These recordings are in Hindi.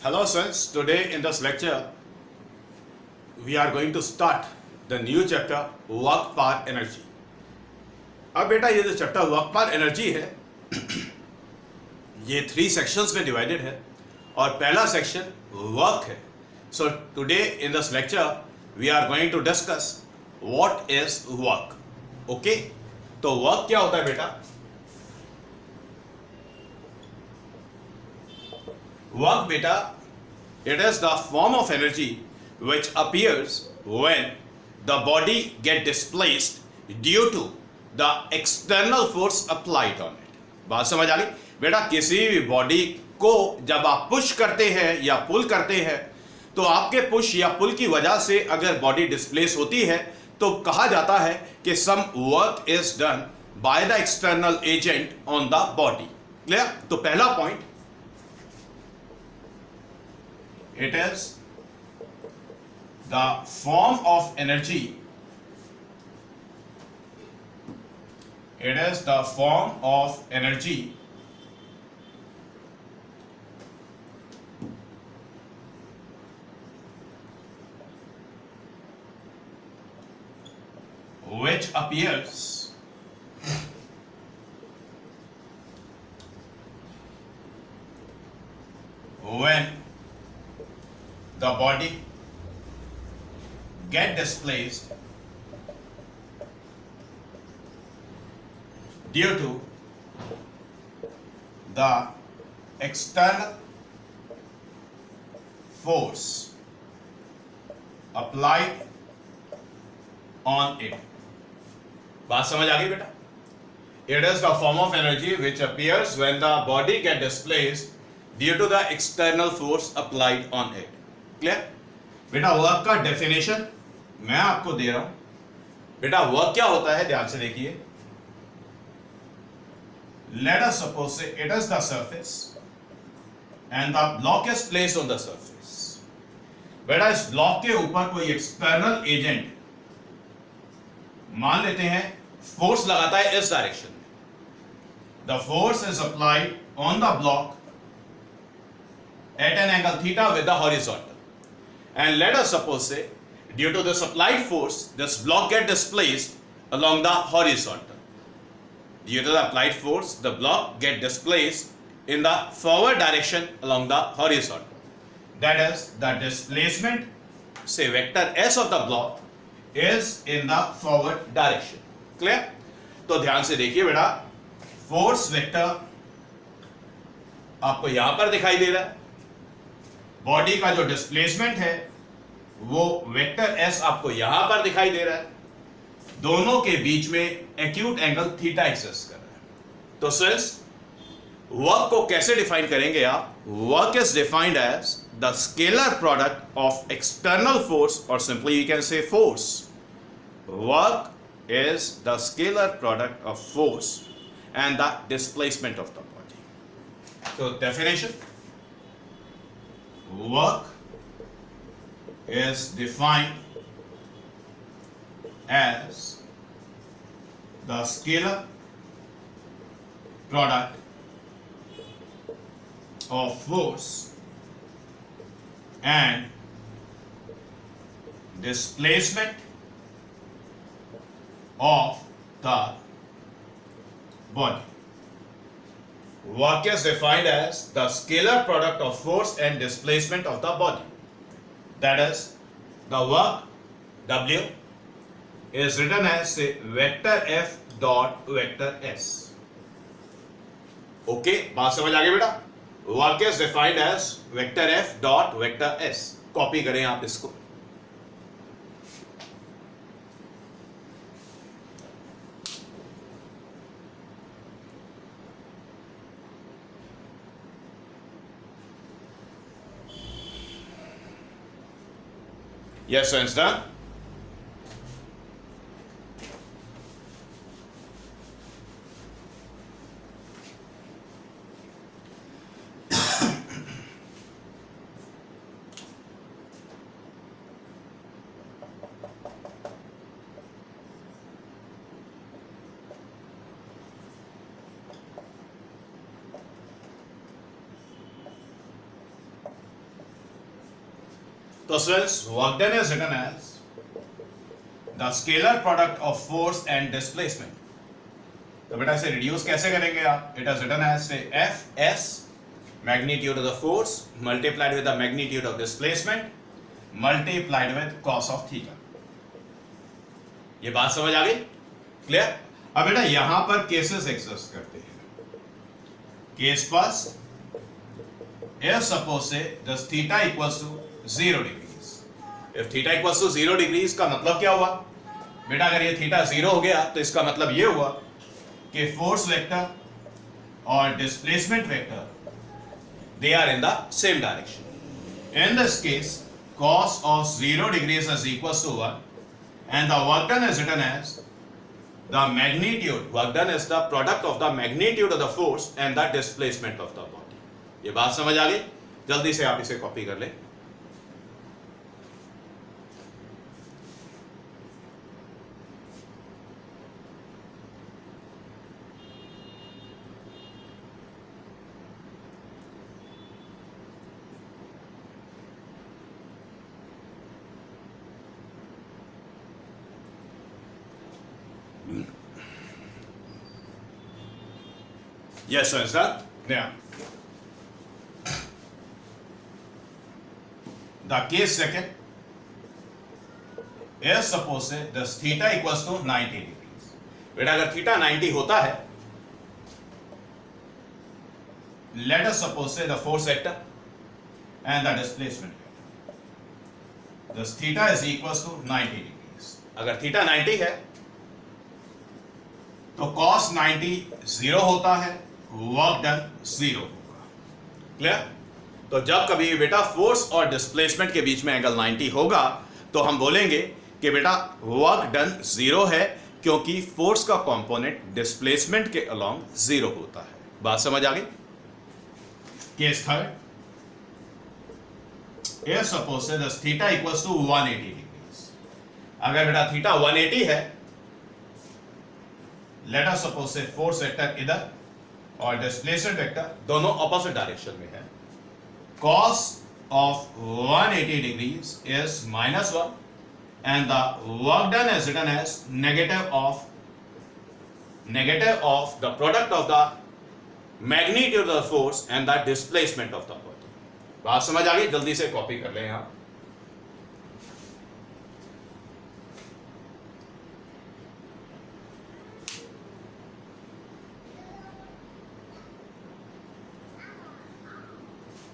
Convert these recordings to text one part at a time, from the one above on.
Hello students, today in this lecture we are going to start the new chapter work par energy. अब बेटा ये जो चैप्टर वर्क पर एनर्जी है ये 3 सेक्शंस में डिवाइडेड है और पहला सेक्शन वर्क है. So today in this lecture we are going to discuss what is work. Okay, तो वर्क क्या होता है बेटा? वर्क बेटा, it is the form of energy which appears when the body get displaced due to the external force applied on it. बात समझ आ गई बेटा? किसी भी बॉडी को जब आप पुश करते हैं या पुल करते हैं तो आपके पुश या पुल की वजह से अगर बॉडी डिस्प्लेस होती है तो कहा जाता है कि some work is done by the external agent on the body. Clear? तो पहला point, it is the form of energy. It is the form of energy which appears when the body get displaced due to the external force applied on it. बात समझ आ गई बेटा? It is the form of energy which appears when the body get displaced due to the external force applied on it. Clear? बेटा वर्क का डेफिनेशन मैं आपको दे रहा हूं. बेटा वर्क क्या होता है ध्यान से देखिए. लेट अस सपोज से it is the surface and the block is placed on the surface. बेटा इस ब्लॉक के ऊपर कोई एक्सटर्नल एजेंट मान लेते हैं फोर्स लगाता है इस डायरेक्शन में. The force is applied on the block at an angle theta with the horizontal, and let us suppose say due to this applied force this block get displaced along the horizontal. Due to the applied force the block get displaced in the forward direction along the horizontal. That is, the displacement, say vector s of the block is in the forward direction. Clear? तो ध्यान से देखिए बेटा, फोर्स वेक्टर आपको यहां पर दिखाई दे रहा है. बॉडी का जो डिस्प्लेसमेंट है वो वेक्टर एस आपको यहां पर दिखाई दे रहा है. दोनों के बीच में एक्यूट एंगल थीटा एग्जिस्ट कर रहा है. तो सिंस वर्क को कैसे डिफाइन करेंगे आप? Work is defined as the scalar product of external force और simply you can say force. Work is the scalar product of force and the displacement of the body. तो definition, work is defined as the scalar product of force and displacement of the body. Work is defined as the scalar product of force and displacement of the body. That is, the work W is written as say vector F dot vector S. Okay, बात समझ आ गई बेटा? Work is defined as vector F dot vector S. Copy करें आप इसको. Yes, so it's done. तो students work done is written as the scalar product of force and displacement. तो बेटा इसे रिड्यूस कैसे करेंगे आप? It is written as say F S magnitude of the force multiplied with the magnitude of displacement multiplied with cos of theta. ये बात समझ आ गई? क्लियर? अब बेटा यहां पर केसेस एग्जिस्ट करते हैं। Case first, if suppose say does theta equals to 0 degrees। if theta equals to 0 degrees का मतलब क्या हुआ बेटा? अगर ये थीटा 0 हो गया तो इसका मतलब ये हुआ कि फोर्स वेक्टर और displacement vector they are in the same direction. In this case cos of 0 degrees is equals to 1 and the work done is written as the magnitude, work done is the product of the magnitude of the force and the displacement of the body। ये बात समझ आ गई? जल्दी से आप इसे कॉपी कर ले। Yes, sir, is that? Yeah. The case second is suppose say this theta equals to 90 degrees। बेटा अगर थीटा 90 होता है, let us suppose say the force vector and the displacement vector, this theta is equals to 90 degrees। अगर थीटा 90 है तो cos 90 0 होता है, वर्क डन 0 होगा। क्लियर? तो जब कभी बेटा फोर्स और डिस्प्लेसमेंट के बीच में एंगल 90 होगा तो हम बोलेंगे कि बेटा वर्क डन 0 है, क्योंकि फोर्स का कंपोनेंट डिस्प्लेसमेंट के अलोंग 0 होता है। बात समझ आ गई? Case third, if suppose say this theta equals to 180 degrees। अगर बेटा थीटा 180 है, let us suppose say force vector इधर और डिस्प्लेसमेंट वेक्टर दोनों ऑपोजिट डायरेक्शन में है। Cos of 180 degrees is -1 and the work done is written as negative of the product of the magnitude of the force and the displacement of the body। बात समझ आ गई? जल्दी से कॉपी कर लें यहां।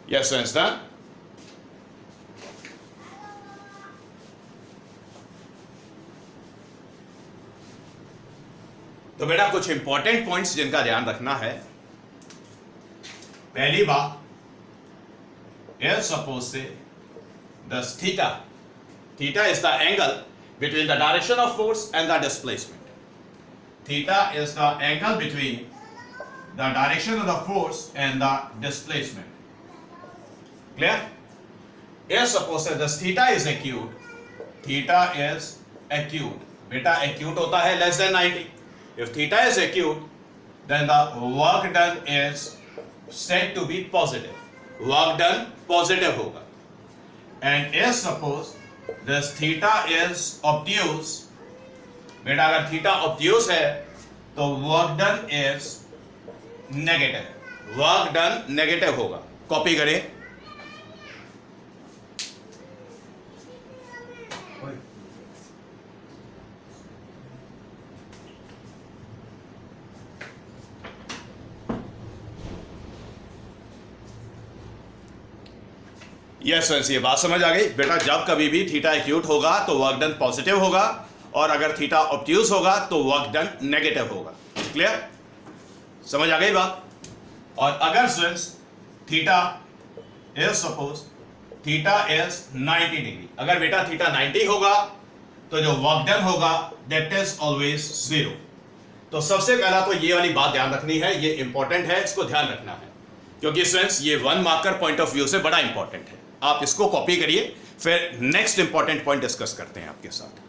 Yes, sir, understand? तो बेटा कुछ इंपॉर्टेंट पॉइंट्स जिनका ध्यान रखना है। पहली बात, if suppose say thus theta is the angle between the direction of force and the displacement। Theta is the angle between the direction of the force and the displacement। Clear? If suppose this theta is acute, बेटा acute होता है less than 90। If theta is acute, then the work done is said to be positive। Work done positive होगा। And if suppose this theta is obtuse, बेटा अगर थीटा obtuse है तो work done is negative। Work done negative होगा। कॉपी करें। यस सर, ये बात समझ आ गई बेटा। जब कभी भी थीटा एक्यूट होगा तो वर्क डन पॉजिटिव होगा, और अगर थीटा ऑब्ट्यूज होगा तो वर्क डन नेगेटिव होगा। क्लियर? समझ आ गई बात? और अगर students theta is suppose theta is 90 degree, अगर बेटा थीटा 90 होगा तो जो वर्क डन होगा दैट इज ऑलवेज 0। तो सबसे पहला तो ये वाली बात ध्यान रखनी है, ये इंपॉर्टेंट है, इसको ध्यान रखना है, क्योंकि स्टूडेंट्स ये 1 मार्कर पॉइंट ऑफ व्यू से बड़ा इंपॉर्टेंट है। आप इसको कॉपी करिए, फिर नेक्स्ट इंपॉर्टेंट पॉइंट डिस्कस करते हैं आपके साथ।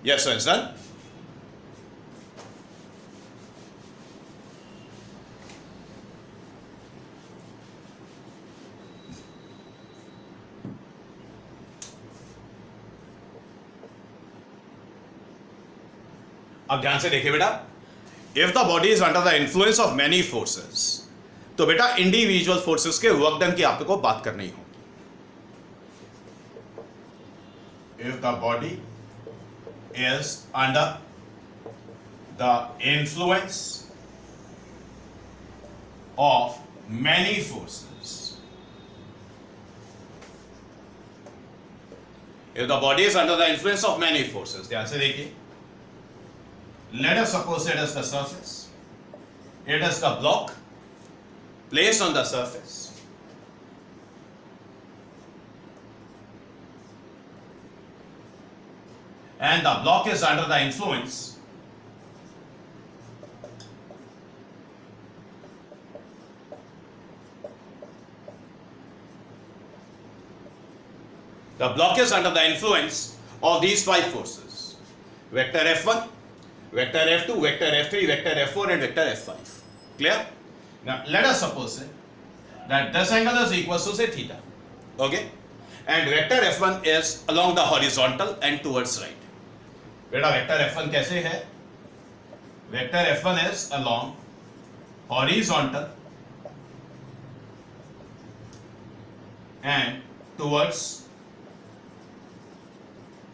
Yes, so it's done. अब ध्यान से देखिए बेटा, if the body is under the influence of many forces, तो बेटा इंडिविजुअल फोर्सेस के वर्क डन की आपको बात करनी होगी. If the body is under the influence of many forces, if the body is under the influence of many forces, ध्यान से देखिए. Let us suppose it is the surface. It is the block placed on the surface. And the block is under the influence of these five forces. Vector F1, vector F2, vector F3, vector F4 and vector F5. Clear? Now let us suppose that this angle is equal to say theta. Okay? And vector F1 is along the horizontal and towards right. बेटा vector F1 कैसे है? Vector F1 is along horizontal and towards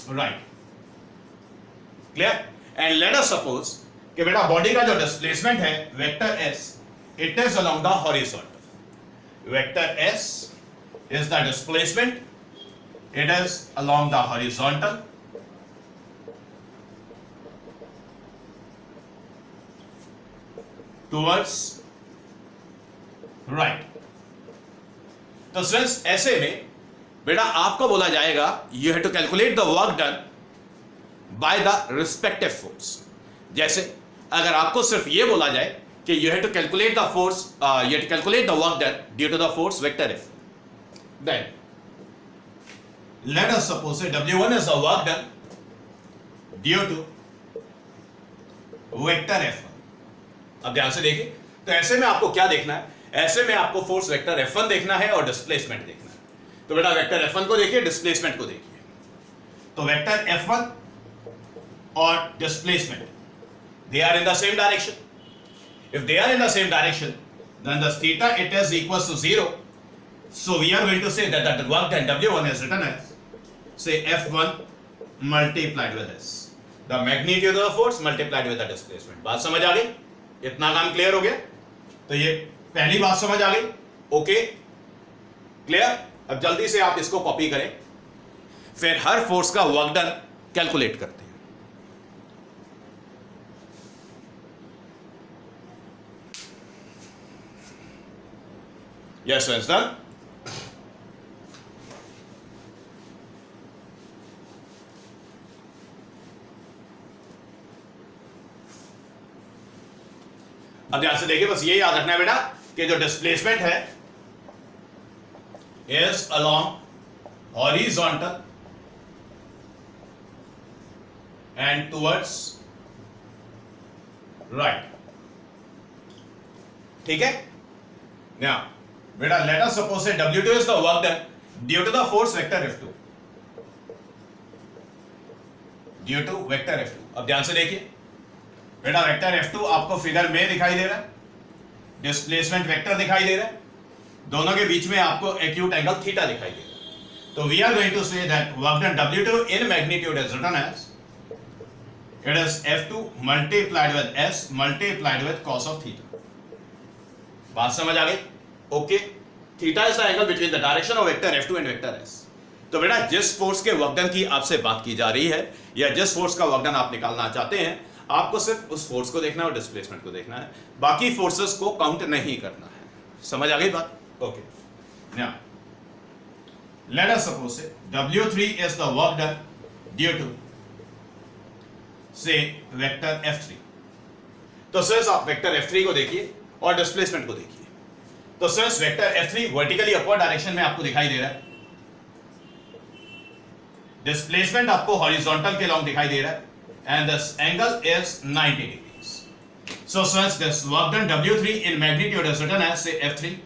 right. Clear? And let us suppose कि बेटा बॉडी का जो डिस्प्लेसमेंट है vector S, it is along the horizontal. Vector S is the displacement, it is along the horizontal towards right. तो सिंस ऐसे में बेटा आपको बोला जाएगा you have to calculate the work done by the respective force. जैसे अगर आपको सिर्फ ये बोला जाए कि you have to calculate the force, you have to calculate the work done due to the force vector F, then let us suppose that W1 is the work done due to vector F1. अब ध्यान से देखिए, तो ऐसे में आपको क्या देखना है? ऐसे में आपको फोर्स वेक्टर F1 देखना है और डिस्प्लेसमेंट देखना है. तो बेटा वेक्टर F1 को देखिए, डिस्प्लेसमेंट को देखिए. तो वेक्टर F1 और displacement, they are in the same direction. If they are in the same direction, then the theta it is equals to 0. So we are going to say that the work done W1 is written as say F1 multiplied with S, the magnitude of the force multiplied with the displacement. बात समझ आ गई? इतना काम क्लियर हो गया? तो ये पहली बात समझ आ गई. Okay, clear? अब जल्दी से आप इसको कॉपी करें, फिर हर फोर्स का वर्क डन कैलकुलेट करते हैं. Yes, it's done. अब ध्यान से देखिए, बस ये याद रखना है बेटा कि जो डिस्प्लेसमेंट है is along horizontal and towards right. ठीक है? नाउ बेटा let us suppose that W2 is the work done due to the force vector F2, due to vector F2. अब ध्यान से देखिए बेटा, वेक्टर F2 आपको फिगर में दिखाई दे रहा है, डिस्प्लेसमेंट वेक्टर दिखाई दे रहा है, दोनों के बीच में आपको एक्यूट एंगल थीटा दिखाई दे रहा है. तो we are going to say that work done W2 in magnitude is written as it is F2 multiplied with S multiplied with cos of theta. बात समझ आ गई? Okay, theta is the angle between the direction of vector F2 and vector S. तो बेटा जिस फोर्स के वर्क डन की आपसे बात की जा रही है या जिस फोर्स का वर्क डन आप निकालना चाहते हैं, आपको सिर्फ उस फोर्स को देखना है और डिस्प्लेसमेंट को देखना है, बाकी फोर्सेस को काउंट नहीं करना है. समझ आ गई बात? Okay, now let us suppose W3 is the work done due to say vector F3. तो सिर्फ आप वेक्टर F3 को देखिए और डिस्प्लेसमेंट को देखिए. तो सिर्फ vector F3 vertically upward direction में आपको दिखाई दे रहा है, डिस्प्लेसमेंट आपको हॉरिजॉन्टल के लॉन्ग दिखाई दे रहा है, and this angle is 90 degrees. So since this work done W3 in magnitude is written as say F3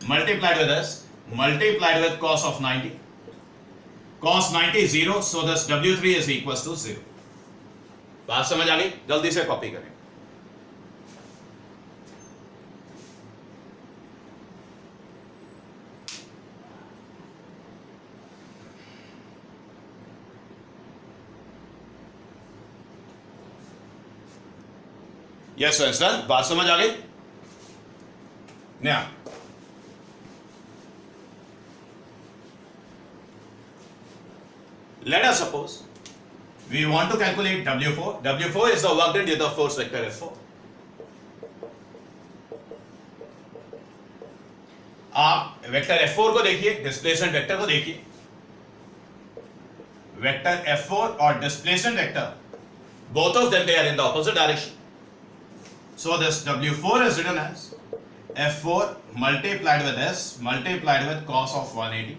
multiplied with S multiplied with cos of 90. Cos 90 is 0, so this W3 is equals to 0. बात समझ आ गई? जल्दी से कॉपी करें. Yes, so it's done. बात समझ आ गई? Now, let us suppose we want to calculate W4. W4 is the work done due to the force vector F4. आप वेक्टर F4 को देखिए, डिस्प्लेसमेंट वेक्टर को देखिए. वेक्टर F4 और displacement vector, both of them they are in the opposite direction. So this W4 is written as F4 multiplied with S multiplied with cos of 180.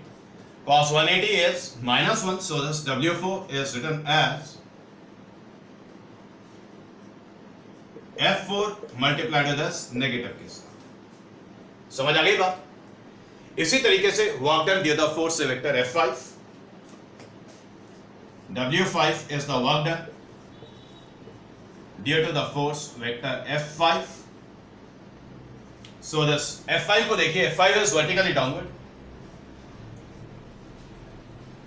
Cos 180 is -1, so this W4 is written as F4 multiplied with S negative के साथ. समझ आ गई बात? इसी तरीके से work done due the force से vector F5. W5 is the work done due to the force vector F5. So this F5 को देखिए, F5 is vertically downward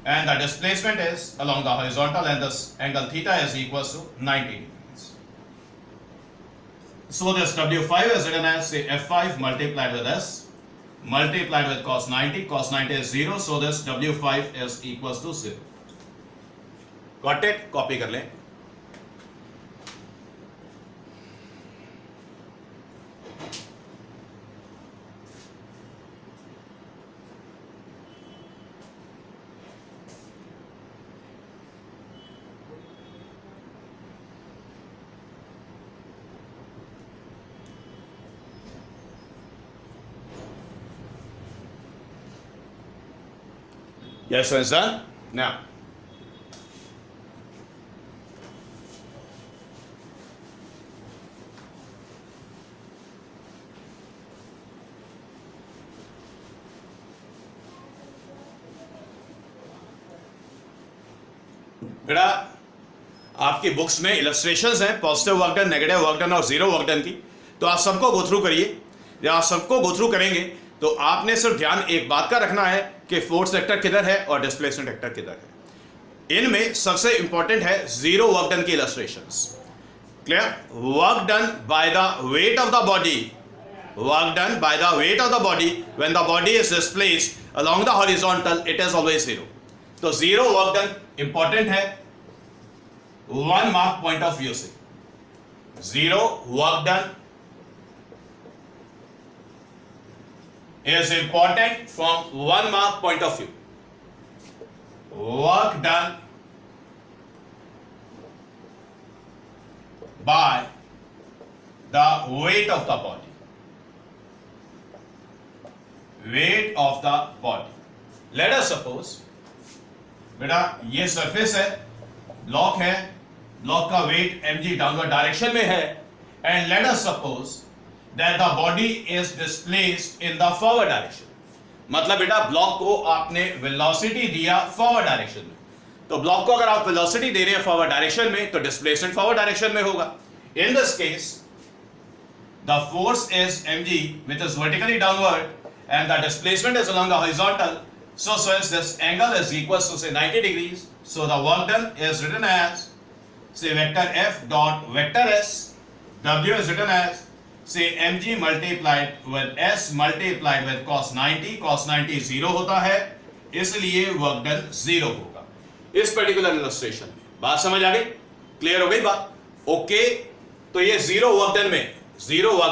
and the displacement is along the horizontal and this angle theta is equals to 90 degrees. So this W5 is written as say F5 multiplied with S multiplied with cos 90. Cos 90 is 0, so this W5 is equals to 0. Got it? Copy कर लें. Yes, so it's done. Now, बेटा आपकी बुक्स में इलस्ट्रेशंस हैं positive work done, negative work done और जीरो वर्क डन की, तो आप सबको गो थ्रू करिए. जब आप सबको गो थ्रू करेंगे तो आपने सिर्फ ध्यान एक बात का रखना है कि फोर्स वेक्टर किधर है और डिस्प्लेसमेंट वेक्टर किधर है. इनमें सबसे इंपॉर्टेंट है जीरो वर्क डन की illustrations. Clear? Work done by the weight of the body, work done by the weight of the body when the body is displaced along the horizontal, it is always zero. तो जीरो वर्क डन इंपॉर्टेंट है 1 मार्क पॉइंट ऑफ व्यू से. Zero work done is important from 1 mark point of view. Work done by the weight of the body. Weight of the body. Let us suppose बेटा ये सरफेस है, ब्लॉक है, ब्लॉक का वेट mg डाउनवर्ड डायरेक्शन में है, and let us suppose that the body is displaced in the forward direction. मतलब बेटा ब्लॉक को आपने वेलोसिटी दिया फॉरवर्ड डायरेक्शन में, तो ब्लॉक को अगर आप वेलोसिटी दे रहे हैं फॉरवर्ड डायरेक्शन में तो डिस्प्लेसमेंट फॉरवर्ड डायरेक्शन में होगा. इन this case the force is mg which is vertically downward and the displacement is along the horizontal. So since this angle is equals to say 90 degrees, so the work done is written as say vector F dot vector S. W is written as say mg multiplied with s multiplied with cos 90. cos 90 0 होता है, इसलिए वर्क डन 0 होगा इस पर्टिकुलर इलस्ट्रेशन में. बात समझ आ गई? क्लियर हो गई बात? ओके. तो ये जीरो वर्क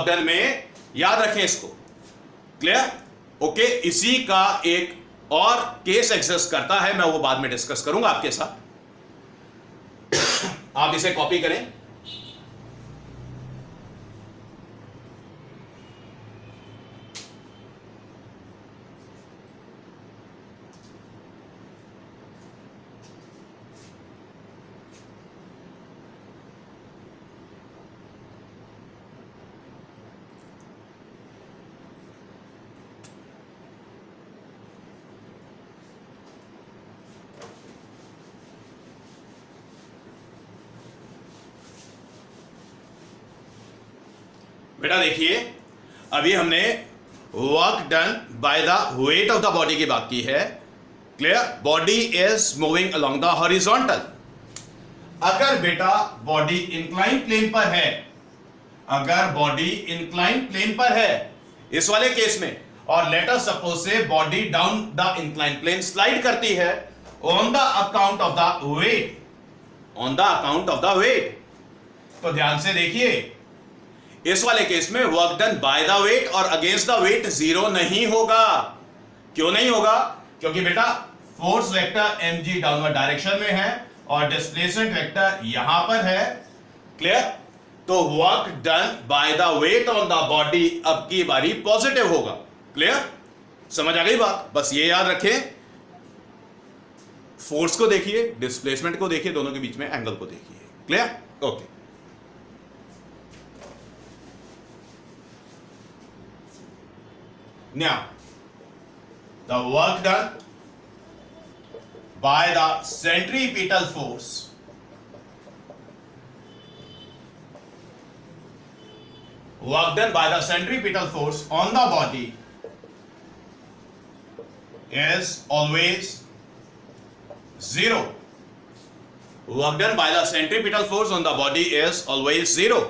डन में याद रखें इसको. क्लियर? ओके. इसी का एक और केस एग्जिस्ट करता है, मैं वो बाद में डिस्कस करूंगा आपके साथ. आप इसे कॉपी करें. बेटा देखिए, अभी हमने work done by the weight of the body की बात की है। Clear? Body is moving along the horizontal. अगर बेटा बॉडी इंक्लाइन प्लेन पर है, अगर बॉडी इंक्लाइन प्लेन पर है इस वाले केस में, और let us suppose say body down the incline plane slide करती है on the account of the weight, on the account of the weight, तो ध्यान से देखिए, इस वाले केस में work done by the weight और अगेंस्ट द वेट जीरो नहीं होगा। क्यों नहीं होगा? क्योंकि बेटा force vector mg downward direction में है और डिस्प्लेसमेंट वेक्टर यहां पर है। क्लियर? तो work done by the weight on the body अब की बारी पॉजिटिव होगा। क्लियर? समझ आ गई बात? बस ये याद रखें, फोर्स को देखिए, डिस्प्लेसमेंट को देखिए, दोनों के बीच में एंगल को देखिए। Clear? Okay. Now, the work done by the centripetal force on the body is always zero. Work done by the centripetal force on the body is always zero.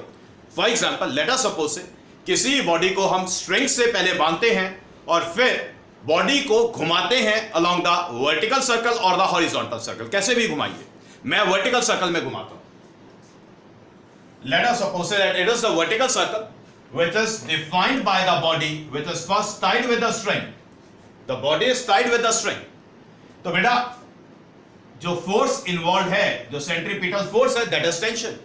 For example, let us suppose say किसी बॉडी को हम स्ट्रिंग से पहले बांधते हैं और फिर बॉडी को घुमाते हैं अलोंग द वर्टिकल सर्कल और द हॉरिजॉन्टल सर्कल। कैसे भी घुमाइए, मैं वर्टिकल सर्कल में घुमाता हूं। Let us suppose that it is the vertical circle which is defined by the body which is first tied with the string. The body is tied with the string. तो बेटा जो फोर्स इन्वॉल्व है, जो सेंट्रीपिटल फोर्स है, that is tension.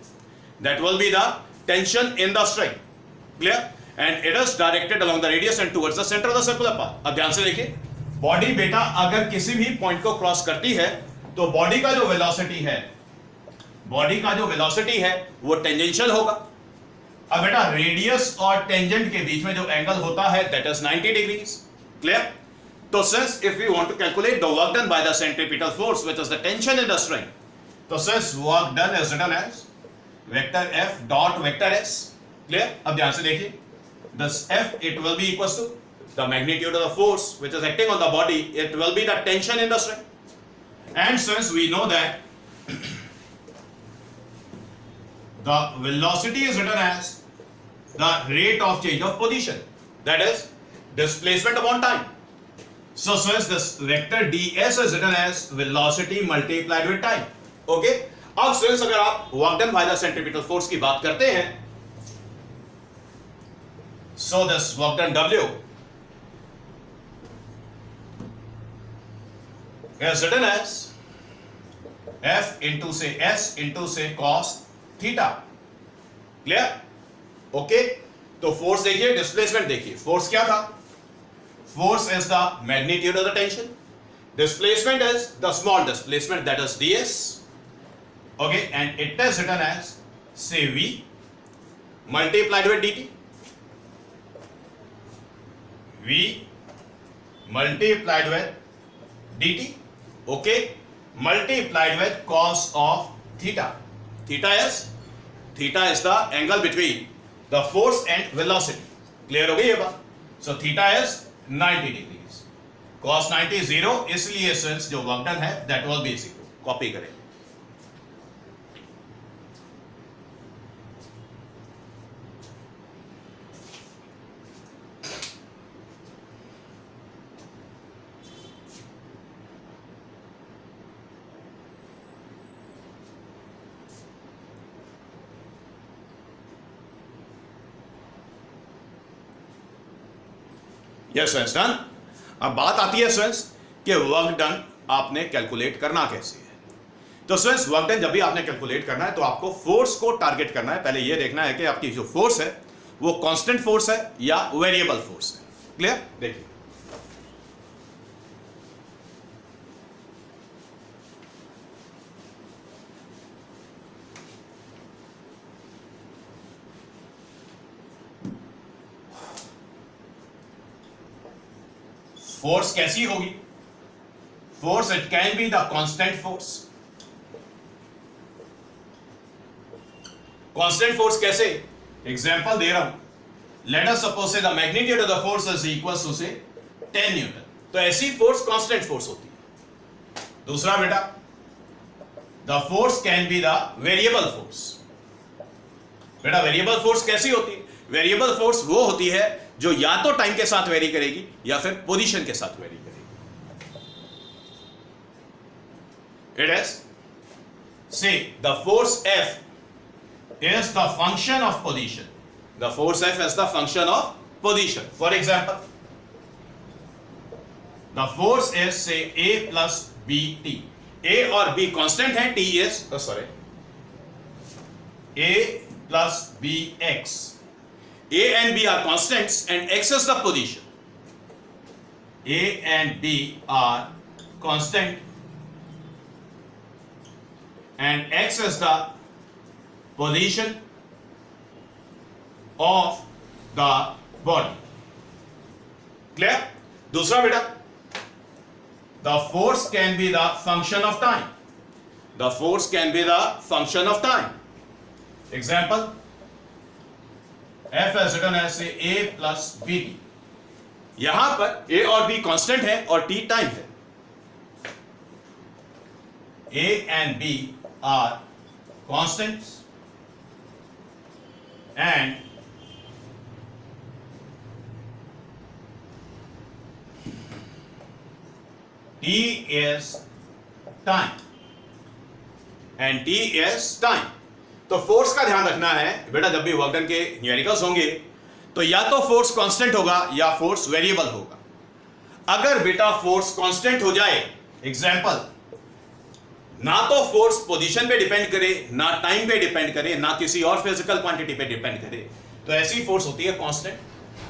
That will be the tension in the string. Clear? And it is directed along the radius and towards the center of the circular path. अब ध्यान से देखिए, बॉडी बेटा अगर किसी भी पॉइंट को क्रॉस करती है तो बॉडी का जो वेलोसिटी है, बॉडी का जो वेलोसिटी है वो टेंजेंशियल होगा। अब बेटा रेडियस और टेंजेंट के बीच में जो एंगल होता है दैट इज 90 डिग्रीज। क्लियर? तो since if we want to calculate the work done by the centripetal force which is the tension in the string, तो since work done is written as vector F dot vector S। Clear? अब ध्यान से देखिए, this F it will be equals to the magnitude of the force which is acting on the body. It will be the tension in the string. And since we know that the velocity is written as the rate of change of position, that is displacement upon time. So since this vector ds is written as velocity multiplied with time. Okay? अब since अगर आप work done by the centripetal force की बात करते हैं, so this work done W is written as F into say S into say cos theta. Clear? Okay? तो फोर्स देखिए, डिस्प्लेसमेंट देखिए। फोर्स क्या था? Force is the magnitude of the tension, displacement is the small displacement that is ds. Okay? And it is written as say V multiplied with dt. V multiplied with dt, okay, multiplied with cos of theta. Theta is the angle between the force and velocity. Clear हो गई ये बात? So theta is 90 degrees. Cos 90 0, इसलिए since जो वर्क डन है that will be 0. कॉपी करें। Yes students, done. अब बात आती है स्टूडेंट्स कि वर्क डन आपने कैलकुलेट करना कैसे है। तो स्टूडेंट्स वर्क डन जब भी आपने कैलकुलेट करना है तो आपको फोर्स को टारगेट करना है। पहले ये देखना है कि आपकी जो फोर्स है वो कांस्टेंट फोर्स है या वेरिएबल फोर्स है। क्लियर? देखिए, फोर्स कैसी होगी? Force it can be the constant force. Constant force कैसे? एग्जांपल दे रहा हूं, let us suppose say the magnitude of the force is equal to say 10 Newton, तो ऐसी फोर्स कांस्टेंट फोर्स होती है। दूसरा बेटा, the force can be the variable force. बेटा वेरिएबल फोर्स कैसी होती है? वेरिएबल फोर्स वो होती है जो या तो टाइम के साथ वेरी करेगी या फिर पोजीशन के साथ वेरी करेगी। इट इज से the force F is the function of position. The force F is the function of position. For example, the force is say A plus BT. A और B constant है, T is A plus BX. A and B are constants and X is the position. A and B are constant and X is the position of the body. Clear? दूसरा बेटा, the force can be the function of time. The force can be the function of time. Example, F is written as say A plus BT. यहां पर A और B कांस्टेंट है और T टाइम है. A and B are constants and T is time and T is time. तो फोर्स का ध्यान रखना है बेटा, जब भी वर्क डन के न्यूमेरिकल्स होंगे तो या तो फोर्स कांस्टेंट होगा या फोर्स वेरिएबल होगा। अगर बेटा फोर्स कांस्टेंट हो जाए, एग्जांपल, ना तो फोर्स पोजीशन पे डिपेंड करे, ना टाइम पे डिपेंड करे, ना किसी और फिजिकल क्वांटिटी पे डिपेंड करे, तो ऐसी फोर्स होती है कांस्टेंट।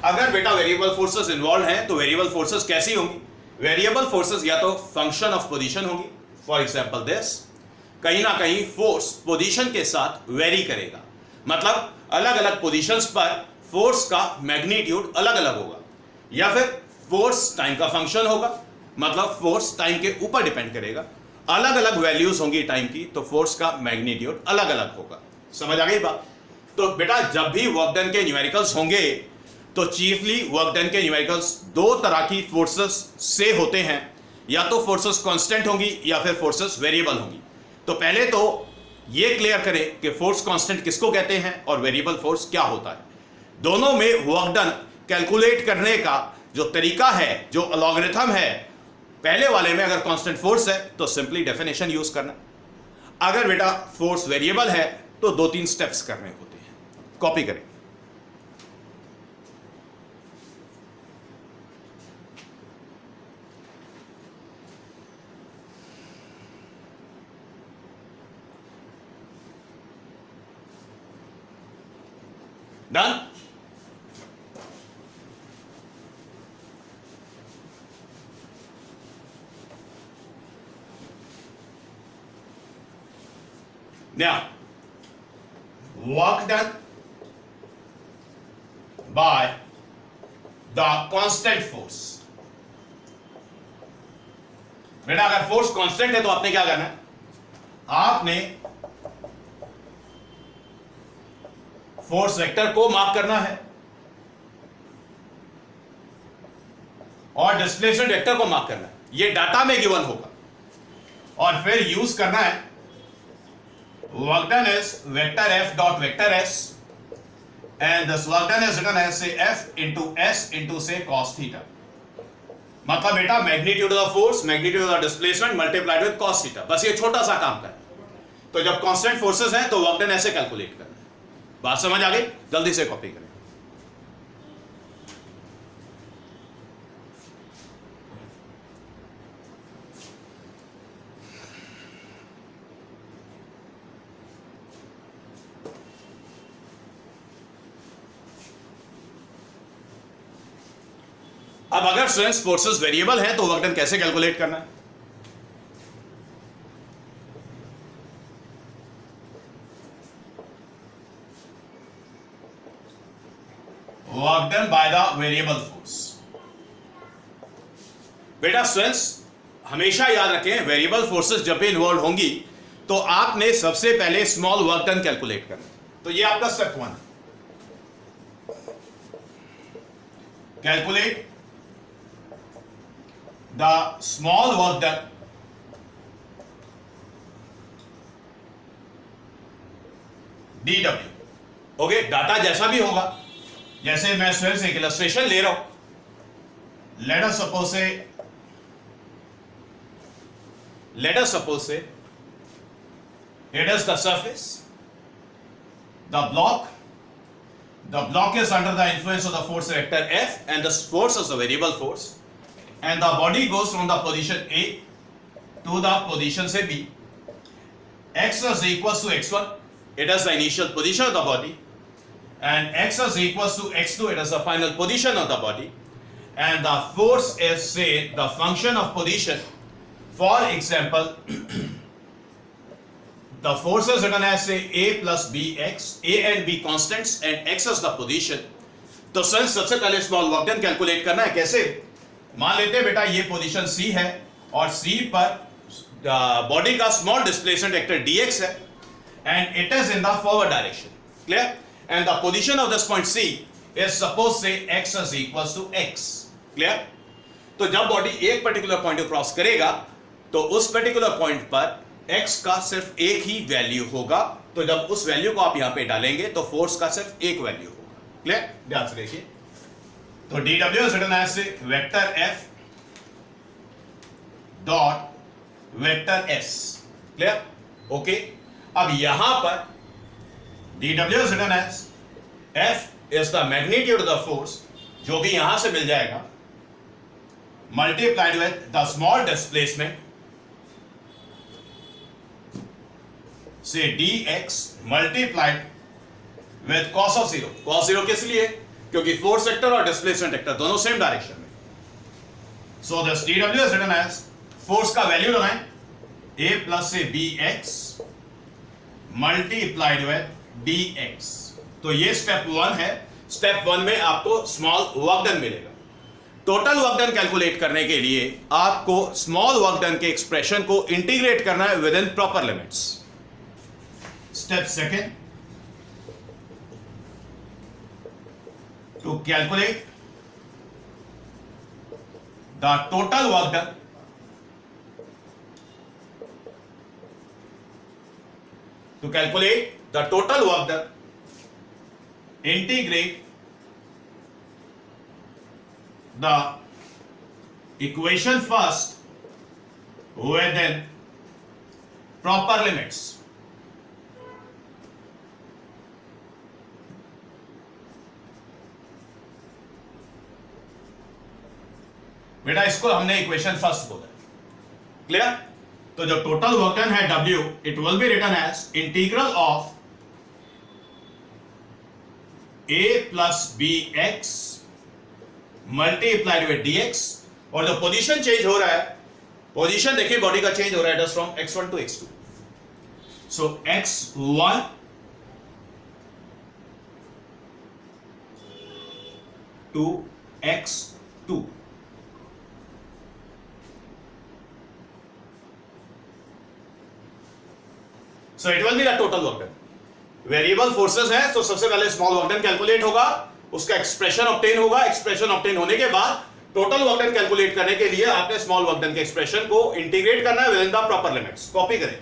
अगर बेटा वेरिएबल फोर्सेस इन्वॉल्व हैं तो वेरिएबल फोर्सेस कैसी होंगी? वेरिएबल फोर्सेस या तो फंक्शन ऑफ पोजीशन होगी। फॉर एग्जांपल दिस, कहीं ना कहीं फोर्स पोजीशन के साथ वेरी करेगा, मतलब अलग अलग पोजीशंस पर फोर्स का मैग्नीट्यूड अलग अलग होगा, या फिर फोर्स टाइम का फंक्शन होगा, मतलब फोर्स टाइम के ऊपर डिपेंड करेगा। अलग अलग वैल्यूज होंगी टाइम की, तो फोर्स का मैग्नीट्यूड अलग अलग होगा। समझ आ गई बात? तो बेटा जब भी वर्क डन के न्यूमेरिकल्स होंगे तो चीफली वर्क डन के न्यूमेरिकल्स दो तरह की फोर्सेस से होते हैं, या तो फोर्सेस कांस्टेंट होंगी या फिर फोर्सेस वेरिएबल होंगी। तो पहले तो ये क्लियर करें कि फोर्स कांस्टेंट किसको कहते हैं और वेरिएबल फोर्स क्या होता है। दोनों में वर्क डन कैलकुलेट करने का जो तरीका है, जो लॉगरिथम है, पहले वाले में अगर कांस्टेंट फोर्स है तो सिंपली डेफिनेशन यूज करना, अगर बेटा फोर्स वेरिएबल है तो 2-3 स्टेप्स करने होते हैं। कॉपी करें। Done? Now, work done by the constant force. बेटा अगर फोर्स कांस्टेंट है तो आपने क्या करना है? आपने फोर्स वेक्टर को मार्क करना है और डिस्प्लेसमेंट वेक्टर को मार्क करना है। ये डाटा में गिवन होगा और फिर यूज करना है work done is vector f dot vector s and this work done is written as say f into s into say cos theta। मतलब बेटा magnitude of force, magnitude of displacement multiplied with cos theta. बस ये छोटा सा काम करना। तो जब कांस्टेंट फोर्सेस हैं तो वर्क डन ऐसे कैलकुलेट करना है। बात समझ आ गई? जल्दी से कॉपी करें। अब अगर स्ट्रेंथ फोर्सेस वेरिएबल है तो वर्क डन कैसे कैलकुलेट करना है? Work done by the variable force. बेटा स्ट्रेंथ हमेशा याद रखें, वेरिएबल फोर्सेस जब भी इन्वॉल्व होंगी तो आपने सबसे पहले स्मॉल वर्क डन कैलकुलेट करना। तो ये आपका स्टेप 1 है। calculate the small work done dw. Okay, data जैसा भी होगा, जैसे मैं स्वयं से एक इलस्ट्रेशन ले रहा हूं. let us suppose say it is the surface, the block is under the influence of the force vector F, and the force is a variable force, and the body goes from the position A to the position say B. X is equals to x1, it is the initial position of the body, and x is equals to x2, it is the final position of the body, and the force is say the function of position. For example, the force is written as say a plus bx, a and b constants and x is the position. तो सबसे पहले स्मॉल वर्क डन कैलकुलेट करना है. कैसे? मान लेते हैं बेटा ये पोजीशन C है और C पर बॉडी का स्मॉल डिस्प्लेसमेंट वेक्टर dx है and it is in the forward direction. Clear? And the position of this point C is suppose say x is equals to x. Clear? तो जब बॉडी एक पर्टिकुलर पॉइंट को क्रॉस करेगा तो उस पर्टिकुलर पॉइंट पर x का सिर्फ एक ही वैल्यू होगा. तो जब उस वैल्यू को आप यहां पे डालेंगे तो फोर्स का सिर्फ एक वैल्यू होगा. क्लियर? ध्यान से देखिए. तो dw is written as vector f dot vector s. Clear? Okay. अब यहां पर dw is written as f is the magnitude of the force, जो भी यहां से मिल जाएगा, multiplied with the small displacement say dx multiplied with cos of 0. cos 0 किस लिए? क्योंकि फोर्स वेक्टर और डिस्प्लेसमेंट वेक्टर दोनों सेम डायरेक्शन में. So this dw is written as, force का वैल्यू लगाएं, a plus से bx multiplied with dx. तो ये स्टेप 1 है. स्टेप 1 में आपको स्मॉल वर्क डन मिलेगा. टोटल वर्क डन कैलकुलेट करने के लिए आपको स्मॉल वर्क डन के एक्सप्रेशन को इंटीग्रेट करना है with in proper limits. Step 2, to calculate the total work done, integrate the equation first within proper limits. बेटा इसको हमने इक्वेशन फर्स्ट बोला. क्लियर? तो जो टोटल वर्क डन है W, it will be written as integral of a plus bx multiplied with dx. और जो पोजीशन चेंज हो रहा है, पोजीशन देखिए बॉडी का चेंज हो रहा है, it is from x1 to x2. So x1 to x2. So it will be the total work done. Variable forces है, तो सबसे पहले स्मॉल वर्क डन कैलकुलेट होगा, उसका एक्सप्रेशन ऑब्टेन होगा. एक्सप्रेशन ऑब्टेन होने के बाद टोटल वर्क डन कैलकुलेट करने के लिए आपने स्मॉल वर्क डन के एक्सप्रेशन को इंटीग्रेट करना है within the proper limits. Copy करें.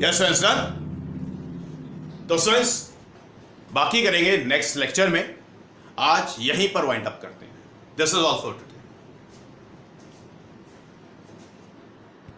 Yes friends, done. तो फ्रेंड्स बाकी करेंगे नेक्स्ट लेक्चर में. आज यहीं पर वाइंड अप करते हैं. This is all for today.